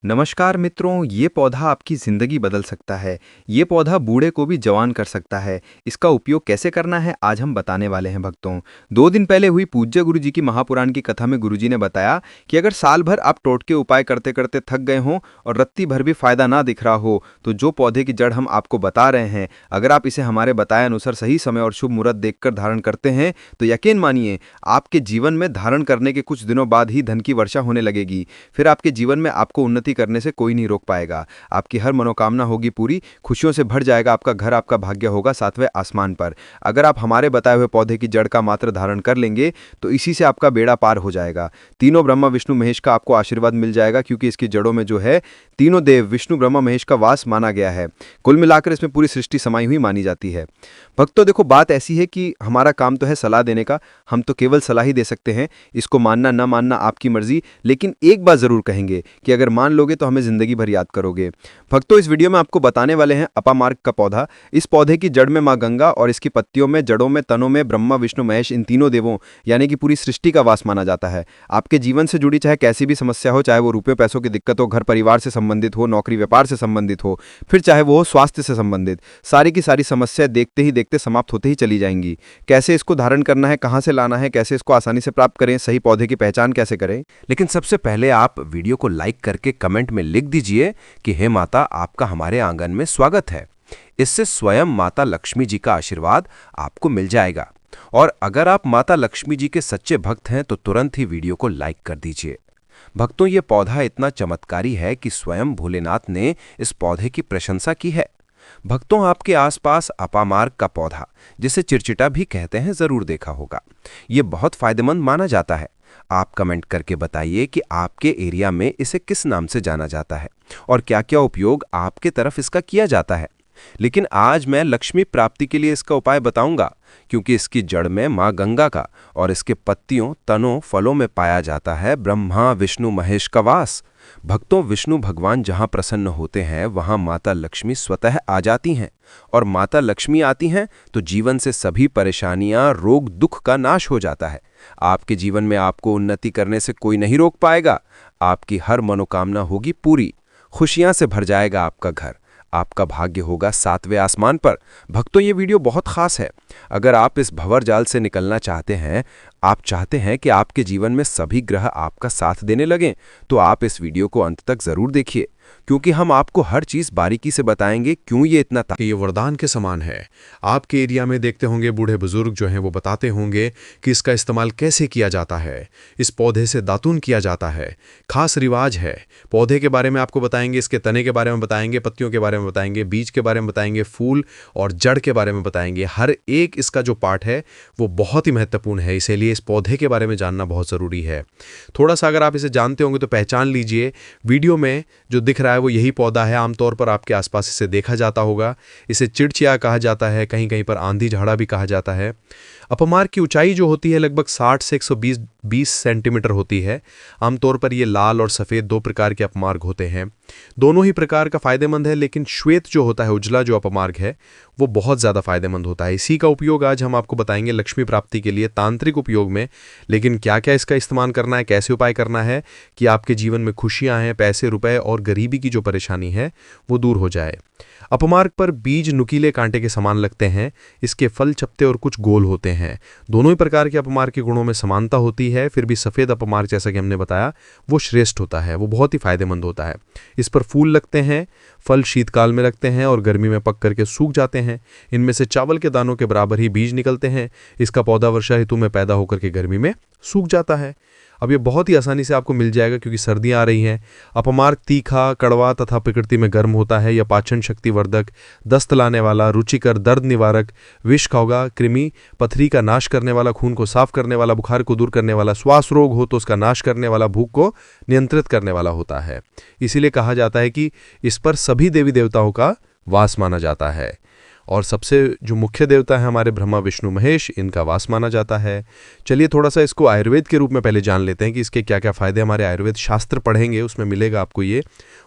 नमस्कार मित्रों, ये पौधा आपकी ज़िंदगी बदल सकता है। ये पौधा बूढ़े को भी जवान कर सकता है। इसका उपयोग कैसे करना है आज हम बताने वाले हैं भक्तों। 2 दिन पहले हुई पूज्य गुरु जी की महापुराण की कथा में गुरुजी ने बताया कि अगर साल भर आप टोटके उपाय करते करते थक गए हों और रत्ती भर भी फायदा ना दिख रहा हो, तो जो पौधे की जड़ हम आपको बता रहे हैं, अगर आप इसे हमारे बताए अनुसार सही समय और शुभ मुहूर्त देखकर धारण करते हैं, तो यकीन मानिए आपके जीवन में धारण करने के कुछ दिनों बाद ही धन की वर्षा होने लगेगी। फिर आपके जीवन में आपको उन्नति करने से कोई नहीं रोक पाएगा। आपकी हर मनोकामना होगी पूरी, खुशियों से भर जाएगा आपका घर, आपका भाग्य होगा 7वें आसमान पर। अगर आप हमारे बताए हुए पौधे की जड़ का मात्र धारण कर लेंगे तो इसी से आपका बेड़ा पार हो जाएगा। तीनों ब्रह्मा विष्णु महेश का आपको आशीर्वाद मिल जाएगा, क्योंकि इसकी जड़ों में जो है तीनों देव विष्णु ब्रह्मा महेश का वास माना गया है। कुल मिलाकर इसमें पूरी सृष्टि समाई हुई मानी जाती है। भक्तों देखो, बात ऐसी है कि हमारा काम तो है सलाह देने का, हम तो केवल सलाह ही दे सकते हैं। इसको मानना ना मानना आपकी मर्जी, लेकिन एक बात जरूर कहेंगे कि अगर मान लोगे तो हमें जिंदगी भर याद करोगे। भक्तों, इस वीडियो में आपको बताने वाले हैं अपामार्ग का पौधा। इस पौधे की जड़ में माँ गंगा और इसकी पत्तियों में, जड़ों में, तनों में ब्रह्मा विष्णु महेश, इन तीनों देवों यानी कि पूरी सृष्टि का वास माना जाता है। आपके जीवन से जुड़ी चाहे कैसी भी समस्या हो, चाहे वो रुपये पैसों की दिक्कत हो, घर परिवार से संबंधित हो, नौकरी व्यापार से संबंधित हो, फिर चाहे वो हो स्वास्थ्य से संबंधित, सारी की सारी समस्याएं देखते ही देखते समाप्त होते ही चली जाएंगी। कैसे इसको धारण करना है, कहां से लाना है, कैसे इसको आसानी से प्राप्त करें, सही पौधे की पहचान कैसे करें। लेकिन सबसे पहले आप वीडियो को लाइक करके कमेंट में लिख दीजिए कि हे माता, आपका हमारे आंगन में स्वागत है। इससे स्वयं माता लक्ष्मी जी का आशीर्वाद आपको मिल जाएगा। और अगर आप माता लक्ष्मी जी के सच्चे भक्त हैं तो तुरंत ही वीडियो को लाइक कर दीजिए। भक्तों, ये पौधा इतना चमत्कारी है कि स्वयं भोलेनाथ ने इस पौधे की प्रशंसा की है। भक्तों, आपके आसपास अपामार्ग का पौधा, जिसे चिरचिटा भी कहते हैं, जरूर देखा होगा। ये बहुत फायदेमंद माना जाता है। आप कमेंट करके बताइए कि आपके एरिया में इसे किस नाम से जाना जाता है और क्या क्या उपयोग आपके तरफ इसका किया जाता है। लेकिन आज मैं लक्ष्मी प्राप्ति के लिए इसका उपाय बताऊंगा, क्योंकि इसकी जड़ में माँ गंगा का और इसके पत्तियों, तनों, फलों में पाया जाता है ब्रह्मा विष्णु महेश का वास। भक्तों, विष्णु भगवान जहां प्रसन्न होते हैं वहां माता लक्ष्मी स्वतः आ जाती हैं, और माता लक्ष्मी आती हैं तो जीवन से सभी परेशानियां, रोग, दुख का नाश हो जाता है। आपके जीवन में आपको उन्नति करने से कोई नहीं रोक पाएगा। आपकी हर मनोकामना होगी पूरी, खुशियां से भर जाएगा आपका घर, आपका भाग्य होगा 7वें आसमान पर। भक्तों, ये वीडियो बहुत खास है। अगर आप इस भंवर जाल से निकलना चाहते हैं, आप चाहते हैं कि आपके जीवन में सभी ग्रह आपका साथ देने लगें, तो आप इस वीडियो को अंत तक जरूर देखिए, क्योंकि हम आपको हर चीज बारीकी से बताएंगे क्यों ये इतना ये वरदान के समान है। आपके एरिया में देखते होंगे बूढ़े बुजुर्ग जो हैं वो बताते होंगे कि इसका इस्तेमाल कैसे किया जाता है। इस पौधे से दातून किया जाता है, खास रिवाज है। पौधे के बारे में आपको बताएंगे, इसके तने के बारे में बताएंगे, पत्तियों के बारे में बताएंगे, बीज के बारे में बताएंगे, फूल और जड़ के बारे में बताएंगे। हर एक इसका जो पार्ट है वो बहुत ही महत्वपूर्ण है, इसीलिए इस पौधे के बारे में जानना बहुत ज़रूरी है। थोड़ा सा अगर आप इसे जानते होंगे तो पहचान लीजिए। वीडियो में जो दिख रहा है वो यही पौधा है। आमतौर पर आपके आसपास इसे देखा जाता होगा। इसे चिड़चिया कहा जाता है, कहीं कहीं पर आंधी झाड़ा भी कहा जाता है। अपमार्ग की ऊंचाई जो होती है लगभग 60 से 120 सेंटीमीटर होती है। आमतौर पर ये लाल और सफ़ेद 2 प्रकार के अपमार्ग होते हैं। दोनों ही प्रकार का फायदेमंद है, लेकिन श्वेत जो होता है, उजला जो अपमार्ग है, वो बहुत ज़्यादा फायदेमंद होता है। इसी का उपयोग आज हम आपको बताएंगे लक्ष्मी प्राप्ति के लिए तांत्रिक उपयोग में। लेकिन क्या क्या इसका इस्तेमाल करना है, कैसे उपाय करना है कि आपके जीवन में खुशियाँ हैं, पैसे, रुपए और गरीबी की जो परेशानी है वो दूर हो जाए। अपमार्ग पर बीज नुकीले कांटे के समान लगते हैं। इसके फल चपटे और कुछ गोल होते हैं। दोनों ही प्रकार के अपमार्ग के गुणों में समानता होती है, फिर भी सफ़ेद अपमार्ग जैसा कि हमने बताया वो श्रेष्ठ होता है, वो बहुत ही फायदेमंद होता है। इस पर फूल लगते हैं, फल शीतकाल में लगते हैं और गर्मी में पक करके सूख जाते हैं। इनमें से चावल के दानों के बराबर ही बीज निकलते हैं। इसका पौधा वर्षा ऋतु में पैदा होकर के गर्मी में सूख जाता है। अब ये बहुत ही आसानी से आपको मिल जाएगा, क्योंकि सर्दियां आ रही हैं। अपमार्ग तीखा, कड़वा तथा प्रकृति में गर्म होता है। यह पाचन शक्ति वर्धक, दस्त लाने वाला, रुचिकर, दर्द निवारक, विष खाओगा, कृमि, पथरी का नाश करने वाला, खून को साफ करने वाला, बुखार को दूर करने वाला, श्वास रोग हो तो उसका नाश करने वाला, भूख को नियंत्रित करने वाला होता है। इसीलिए कहा जाता है कि इस पर सभी देवी देवताओं का वास माना जाता है। और सबसे जो मुख्य देवता है हमारे ब्रह्मा विष्णु महेश, इनका वास माना जाता है। चलिए थोड़ा सा इसको आयुर्वेद के रूप में पहले जान लेते हैं कि इसके क्या क्या फ़ायदे हमारे आयुर्वेद शास्त्र पढ़ेंगे उसमें मिलेगा आपको ये।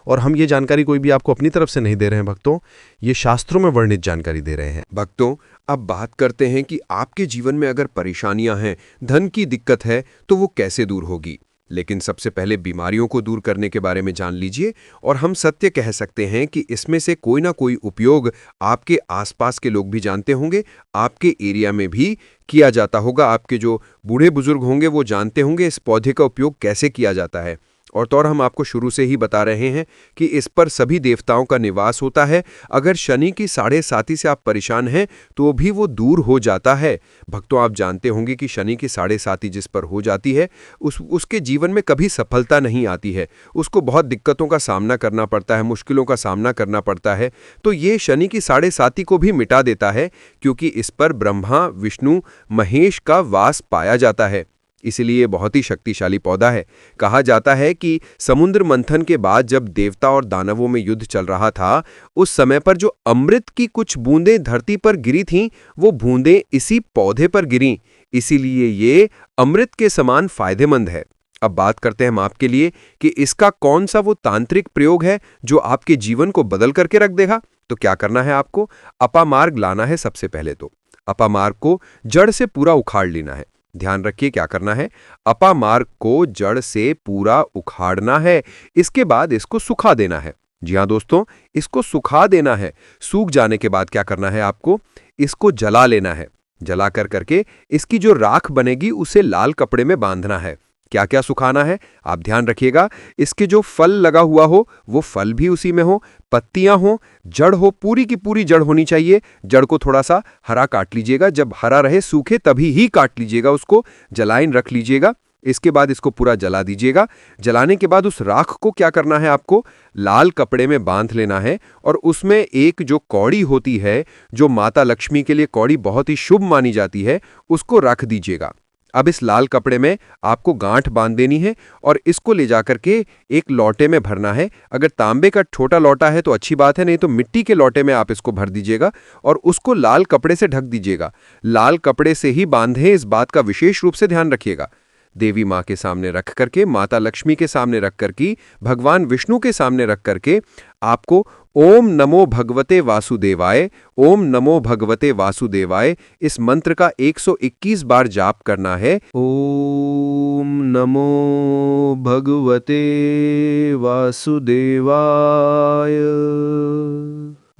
और हम ये जानकारी कोई भी आपको अपनी तरफ से नहीं दे रहे हैं भक्तों, ये शास्त्रों में वर्णित जानकारी दे रहे हैं। भक्तों, अब बात करते हैं कि आपके जीवन में अगर परेशानियां हैं, धन की दिक्कत है, तो वो कैसे दूर होगी। लेकिन सबसे पहले बीमारियों को दूर करने के बारे में जान लीजिए और हम सत्य कह सकते हैं कि इसमें से कोई ना कोई उपयोग आपके आसपास के लोग भी जानते होंगे, आपके एरिया में भी किया जाता होगा। आपके जो बूढ़े बुजुर्ग होंगे वो जानते होंगे इस पौधे का उपयोग कैसे किया जाता है। और तो और हम आपको शुरू से ही बता रहे हैं कि इस पर सभी देवताओं का निवास होता है। अगर शनि की 7.5 से आप परेशान हैं तो भी वो दूर हो जाता है। भक्तों, आप जानते होंगे कि शनि की 7.5 जिस पर हो जाती है उसके जीवन में कभी सफलता नहीं आती है। उसको बहुत दिक्कतों का सामना करना पड़ता है, मुश्किलों का सामना करना पड़ता है। तो ये शनि की 7.5 को भी मिटा देता है, क्योंकि इस पर ब्रह्मा, विष्णु, महेश का वास पाया जाता है। इसीलिए बहुत ही शक्तिशाली पौधा है। कहा जाता है कि समुद्र मंथन के बाद जब देवता और दानवों में युद्ध चल रहा था, उस समय पर जो अमृत की कुछ बूंदें धरती पर गिरी थीं, वो बूंदें इसी पौधे पर गिरीं। इसीलिए ये अमृत के समान फायदेमंद है। अब बात करते हैं हम आपके लिए कि इसका कौन सा वो तांत्रिक प्रयोग है जो आपके जीवन को बदल करके रख देगा। तो क्या करना है आपको? अपामार्ग लाना है। सबसे पहले तो अपामार्ग को जड़ से पूरा उखाड़ लेना है। ध्यान रखिए क्या करना है, अपामार्ग को जड़ से पूरा उखाड़ना है। इसके बाद इसको सुखा देना है। जी हाँ दोस्तों, इसको सुखा देना है। सूख जाने के बाद क्या करना है आपको? इसको जला लेना है। जला कर करके इसकी जो राख बनेगी उसे लाल कपड़े में बांधना है। क्या क्या सुखाना है आप ध्यान रखिएगा। इसके जो फल लगा हुआ हो वो फल भी उसी में हो, पत्तियां हो, जड़ हो, पूरी की पूरी जड़ होनी चाहिए। जड़ को थोड़ा सा हरा काट लीजिएगा, जब हरा रहे सूखे तभी ही काट लीजिएगा, उसको जलाइन रख लीजिएगा। इसके बाद इसको पूरा जला दीजिएगा। जलाने के बाद उस राख को क्या करना है आपको? लाल कपड़े में बांध लेना है और उसमें एक जो कौड़ी होती है, जो माता लक्ष्मी के लिए कौड़ी बहुत ही शुभ मानी जाती है, उसको रख दीजिएगा। अब इस लाल कपड़े में आपको गांठ बांध देनी है और इसको ले जाकर के एक लोटे में भरना है। अगर तांबे का छोटा लोटा है तो अच्छी बात है, नहीं तो मिट्टी के लोटे में आप इसको भर दीजिएगा और उसको लाल कपड़े से ढक दीजिएगा। लाल कपड़े से ही बांधें, इस बात का विशेष रूप से ध्यान रखिएगा। देवी माँ के सामने रख करके, माता लक्ष्मी के सामने रख करके, भगवान विष्णु के सामने रख करके आपको ओम नमो भगवते वासुदेवाय, ओम नमो भगवते वासुदेवाय इस मंत्र का 121 बार जाप करना है। ओम नमो भगवते वासुदेवाय।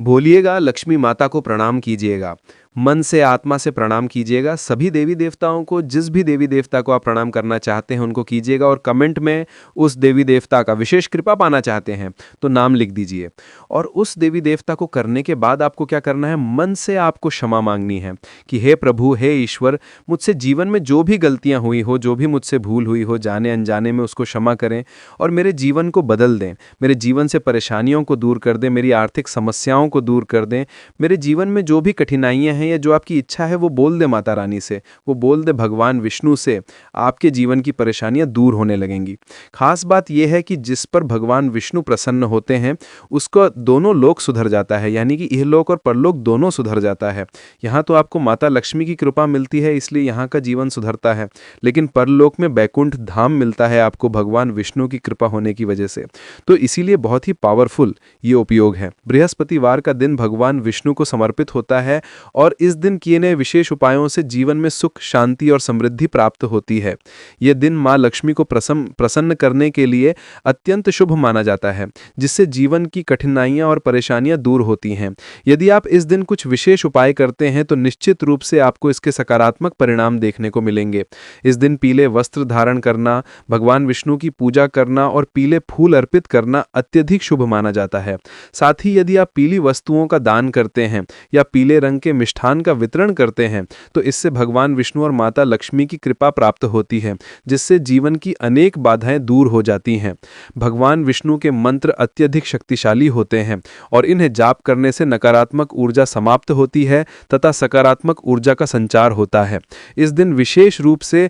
बोलिएगा, लक्ष्मी माता को प्रणाम कीजिएगा, मन से आत्मा से प्रणाम कीजिएगा। सभी देवी देवताओं को, जिस भी देवी देवता को आप प्रणाम करना चाहते हैं उनको कीजिएगा और कमेंट में उस देवी देवता का विशेष कृपा पाना चाहते हैं तो नाम लिख दीजिए। और उस देवी देवता को करने के बाद आपको क्या करना है? मन से आपको क्षमा मांगनी है कि हे प्रभु, हे ईश्वर, मुझसे जीवन में जो भी गलतियां हुई हो, जो भी मुझसे भूल हुई हो, जाने अनजाने में, उसको क्षमा करें और मेरे जीवन को बदल दें। मेरे जीवन से परेशानियों को दूर कर दें, मेरी आर्थिक समस्याओं को दूर कर दें। मेरे जीवन में जो भी कठिनाइयां हैं या जो आपकी इच्छा है वो बोल दे माता रानी से, वो बोल दे भगवान विष्णु से, आपके जीवन की परेशानियां दूर होने लगेंगी। खास बात यह है कि जिस पर भगवान विष्णु प्रसन्न होते हैं उसको दोनों लोक सुधर जाता है, यानी कि इहलोक और परलोक दोनों सुधर जाता है। यहाँ तो आपको माता लक्ष्मी की कृपा मिलती है इसलिए यहाँ का जीवन सुधरता है, लेकिन परलोक में बैकुंठ धाम मिलता है आपको भगवान विष्णु की कृपा होने की वजह से। तो इसीलिए बहुत ही पावरफुल ये उपयोग है। बृहस्पतिवार का दिन भगवान विष्णु को समर्पित होता है और इस दिन किए गए विशेष उपायों से जीवन में सुख, शांति और समृद्धि प्राप्त होती है। यह दिन मां लक्ष्मी को प्रसन्न करने के लिए अत्यंत शुभ माना जाता है, जिससे जीवन की कठिनाइयां और परेशानियां दूर होती हैं। यदि आप इस दिन कुछ विशेष उपाय करते हैं तो निश्चित रूप से आपको इसके सकारात्मक परिणाम देखने को मिलेंगे। इस दिन पीले वस्त्र धारण करना, भगवान विष्णु की पूजा करना और पीले फूल अर्पित करना अत्यधिक शुभ माना जाता है। साथ ही यदि आप पीली वस्तुओं का दान करते हैं या पीले रंग के मिष्ठान का वितरण करते हैं तो इससे भगवान विष्णु और माता लक्ष्मी की कृपा प्राप्त होती है, जिससे जीवन की अनेक बाधाएं दूर हो जाती हैं। भगवान विष्णु के मंत्र अत्यधिक शक्तिशाली होते हैं और इन्हें जाप करने से नकारात्मक ऊर्जा समाप्त होती है तथा सकारात्मक ऊर्जा का संचार होता है। इस दिन विशेष रूप से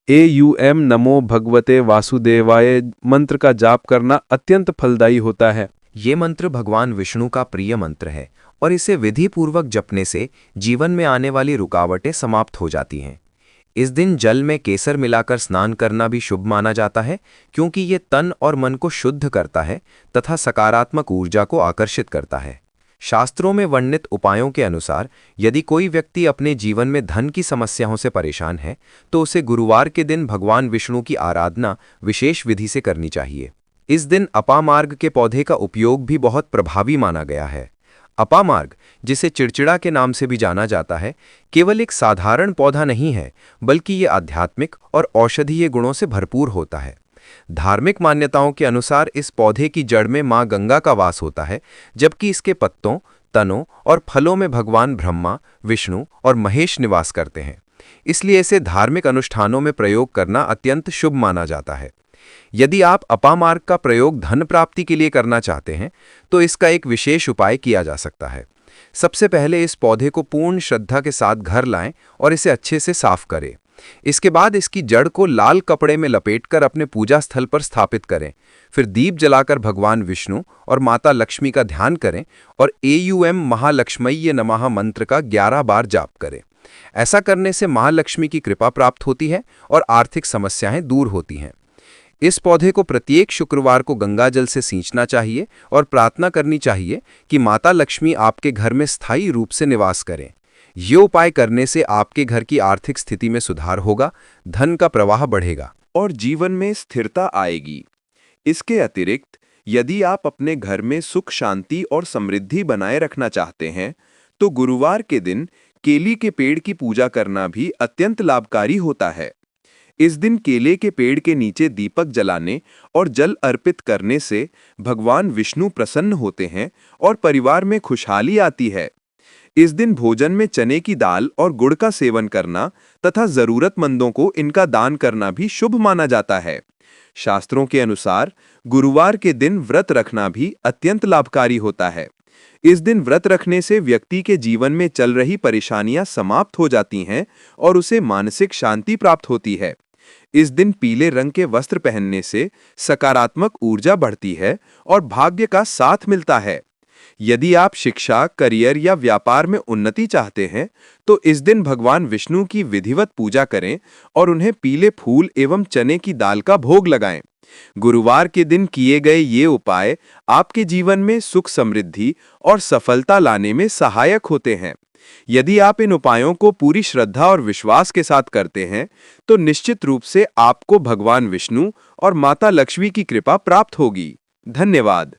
एयूएम नमो भगवते वासुदेवाय मंत्र का जाप करना अत्यंत फलदायी होता है। ये मंत्र भगवान विष्णु का प्रिय मंत्र है और इसे विधि पूर्वक जपने से जीवन में आने वाली रुकावटें समाप्त हो जाती हैं। इस दिन जल में केसर मिलाकर स्नान करना भी शुभ माना जाता है, क्योंकि ये तन और मन को शुद्ध करता है तथा सकारात्मक ऊर्जा को आकर्षित करता है। शास्त्रों में वर्णित उपायों के अनुसार यदि कोई व्यक्ति अपने जीवन में धन की समस्याओं से परेशान है तो उसे गुरुवार के दिन भगवान विष्णु की आराधना विशेष विधि से करनी चाहिए। इस दिन अपामार्ग के पौधे का उपयोग भी बहुत प्रभावी माना गया है। अपामार्ग, जिसे चिड़चिड़ा के नाम से भी जाना जाता है, केवल एक साधारण पौधा नहीं है, बल्कि ये आध्यात्मिक और औषधीय गुणों से भरपूर होता है। धार्मिक मान्यताओं के अनुसार इस पौधे की जड़ में मां गंगा का वास होता है, जबकि इसके पत्तों, तनों और फलों में भगवान ब्रह्मा, विष्णु और महेश निवास करते हैं। इसलिए इसे धार्मिक अनुष्ठानों में प्रयोग करना अत्यंत शुभ माना जाता है। यदि आप अपामार्ग का प्रयोग धन प्राप्ति के लिए करना चाहते हैं तो इसका एक विशेष उपाय किया जा सकता है। सबसे पहले इस पौधे को पूर्ण श्रद्धा के साथ घर लाएं और इसे अच्छे से साफ करें। इसके बाद इसकी जड़ को लाल कपड़े में लपेटकर अपने पूजा स्थल पर स्थापित करें। फिर दीप जलाकर भगवान विष्णु और माता लक्ष्मी का ध्यान करें और एयूएम महालक्ष्मय्य नमः मंत्र का 11 बार जाप करें। ऐसा करने से महालक्ष्मी की कृपा प्राप्त होती है और आर्थिक समस्याएं दूर होती हैं। इस पौधे को प्रत्येक शुक्रवार को गंगाजल से सींचना चाहिए और प्रार्थना करनी चाहिए कि माता लक्ष्मी आपके घर में स्थायी रूप से निवास करें। ये उपाय करने से आपके घर की आर्थिक स्थिति में सुधार होगा, धन का प्रवाह बढ़ेगा और जीवन में स्थिरता आएगी। इसके अतिरिक्त यदि आप अपने घर में सुख, शांति और समृद्धि बनाए रखना चाहते हैं तो गुरुवार के दिन केली के पेड़ की पूजा करना भी अत्यंत लाभकारी होता है। इस दिन केले के पेड़ के नीचे दीपक जलाने और जल अर्पित करने से भगवान विष्णु प्रसन्न होते हैं और परिवार में खुशहाली आती है। इस दिन भोजन में चने की दाल और गुड़ का सेवन करना तथा जरूरतमंदों को इनका दान करना भी शुभ माना जाता है। शास्त्रों के अनुसार गुरुवार के दिन व्रत रखना भी अत्यंत लाभकारी होता है। इस दिन व्रत रखने से व्यक्ति के जीवन में चल रही परेशानियां समाप्त हो जाती हैं और उसे मानसिक शांति प्राप्त होती है। इस दिन पीले रंग के वस्त्र पहनने से सकारात्मक ऊर्जा बढ़ती है और भाग्य का साथ मिलता है। यदि आप शिक्षा, करियर या व्यापार में उन्नति चाहते हैं तो इस दिन भगवान विष्णु की विधिवत पूजा करें और उन्हें पीले फूल एवं चने की दाल का भोग लगाएं। गुरुवार के दिन किए गए ये उपाय आपके जीवन में सुख, समृद्धि और सफलता लाने में सहायक होते हैं। यदि आप इन उपायों को पूरी श्रद्धा और विश्वास के साथ करते हैं तो निश्चित रूप से आपको भगवान विष्णु और माता लक्ष्मी की कृपा प्राप्त होगी। धन्यवाद।